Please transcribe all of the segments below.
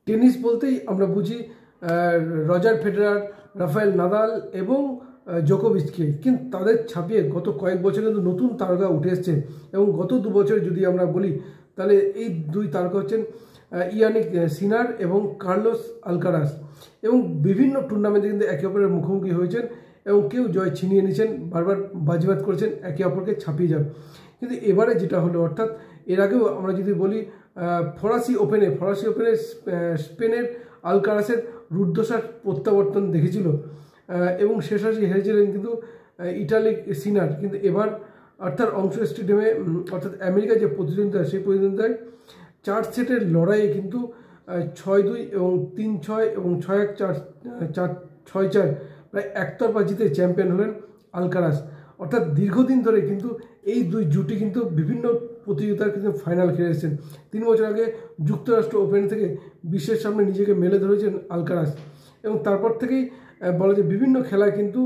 Tennis বলতেই আমরা বুঝি রজার ফেডেরার, রাফায়েল নাদাল এবং জোকোভিচকে, কিন্তু তাদের ছাপিয়ে গত কয়েক বছরে কিন্তু নতুন তারকা উঠে এসছে। এবং গত 2 বছরে যদি আমরা বলি তাহলে এই 2 তারকা হচ্ছেন ইয়ানিক সিনার এবং কার্লোস আলকারাস। এবং বিভিন্ন টুর্নামেন্টে কিন্তু একে অপরের মুখোমুখি হয়েছেন এবং কেউ জয় ছিনিয়ে নিয়েছেন, বারবার বাজিবাদ করেছেন একে অপরকে ছাপিয়ে যান। কিন্তু এবারে যেটা হলো, অর্থাৎ এর আগেও আমরা যদি বলি ফরাসি ওপেনে স্পেনের আলকারাসের রুদ্ধশ্বাস প্রত্যাবর্তন দেখেছিল এবং শেষাশি হেরেছিলেন কিন্তু ইটালিক সিনার। কিন্তু এবার অর্থাৎ অংশ স্টেডিয়ামে অর্থাৎ আমেরিকার যে প্রতিদ্বন্দ্বিতা, সেই প্রতিদ্বন্দ্বিতায় 4 সেটের লড়াইয়ে কিন্তু 6-2 এবং 3-6 এবং 6-1, 6-4 প্রায় একতরফা জিতে চ্যাম্পিয়ন হলেন আলকারাস। অর্থাৎ দীর্ঘদিন ধরে কিন্তু এই 2 জুটি কিন্তু বিভিন্ন প্রতিযোগিতার কিন্তু ফাইনাল খেলে এসেছেন। 3 বছর আগে যুক্তরাষ্ট্র ওপেন থেকে বিশ্বের সামনে নিজেকে মেলে ধরেছেন আলকারাস এবং তারপর থেকেই বলা যায় বিভিন্ন খেলায় কিন্তু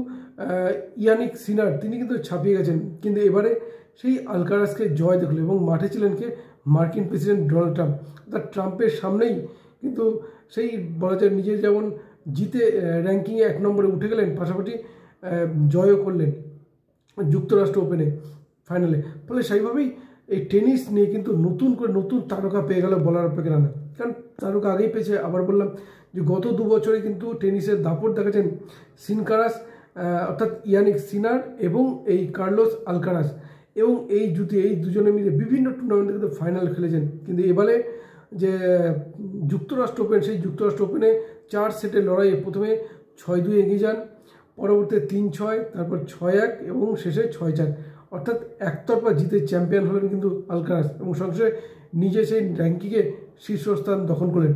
ইয়ানিক সিনার তিনি কিন্তু ছাপিয়ে গেছেন। কিন্তু এবারে সেই আলকারাসকে জয় দেখল এবং মাঠে ছিলেন কে? মার্কিন প্রেসিডেন্ট ডোনাল্ড ট্রাম্প। অর্থাৎ ট্রাম্পের সামনেই কিন্তু সেই বলা যায় নিজে যেমন জিতে র্যাঙ্কিংয়ে 1 নম্বরে উঠে গেলেন, পাশাপাশি জয়ও করলেন যুক্তরাষ্ট্র ওপেনে ফাইনালে। ফলে সেইভাবেই এই টেনিস নিয়ে কিন্তু নতুন করে নতুন তারকা পেয়ে গেল বলার অপেক্ষা না, কারণ তারকা আগেই পেয়েছে। আবার বললাম যে গত 2 বছরে কিন্তু টেনিসের দাপট দেখাচ্ছেন সিনকারাস অর্থাৎ ইয়ানিক সিনার এবং এই কার্লোস আলকারাস। এবং এই দুজনে মিলে বিভিন্ন টুর্নামেন্টে কিন্তু ফাইনাল খেলেছেন। কিন্তু এবারে যে যুক্তরাষ্ট্র ওপেন, সেই যুক্তরাষ্ট্র ওপেনে 4 সেটের লড়াইয়ে প্রথমে 6-2 এগিয়ে যান, পরবর্তীতে 3-6, তারপর 6-1 এবং শেষে 6-4। অর্থাৎ একতরফা জিতে চ্যাম্পিয়ন হলেন কিন্তু আলকারাস এবং সঙ্গে নিজে সেই র্যাঙ্কিংয়ে শীর্ষস্থান দখল করলেন।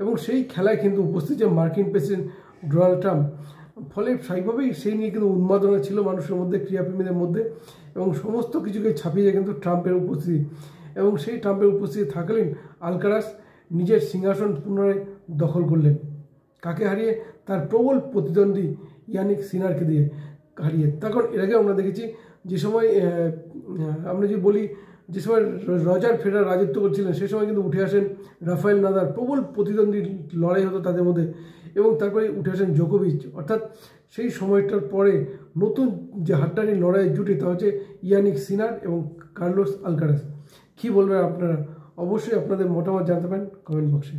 এবং সেই খেলায় কিন্তু উপস্থিত যে মার্কিন প্রেসিডেন্ট ডোনাল্ড ট্রাম্প। ফলে সেইভাবেই সেই নিয়ে কিন্তু উন্মাদনা ছিল মানুষের মধ্যে, ক্রীড়াপ্রেমীদের মধ্যে, এবং সমস্ত কিছুকে ছাপিয়ে যায় কিন্তু ট্রাম্পের উপস্থিতি। এবং সেই ট্রাম্পের উপস্থিতি থাকলেন আলকারাস নিজের সিংহাসন পুনরায় দখল করলেন। কাকে হারিয়ে? তার প্রবল প্রতিদ্বন্দ্বী ইয়ানিক সিনারকে দিয়ে হারিয়ে। তখন এর আগে আমরা দেখেছি যে সময় আমরা যদি বলি যে সময় রজার ফেডারার রাজত্ব করছিলেন, সে সময় কিন্তু উঠে আসেন রাফায়েল নাদাল, প্রবল প্রতিদ্বন্দ্বী লড়াই হতো তাদের মধ্যে, এবং তারপরে উঠে আসেন জোকোভিচ। অর্থাৎ সেই সময়টার পরে নতুন যে হাড্ডাহাড্ডি লড়াইয়ের জুটি, তা হচ্ছে ইয়ানিক সিনার এবং কার্লোস আলকারাস। কী বলবেন আপনারা? অবশ্যই আপনাদের মতামত জানতে পারেন কমেন্ট বক্সে।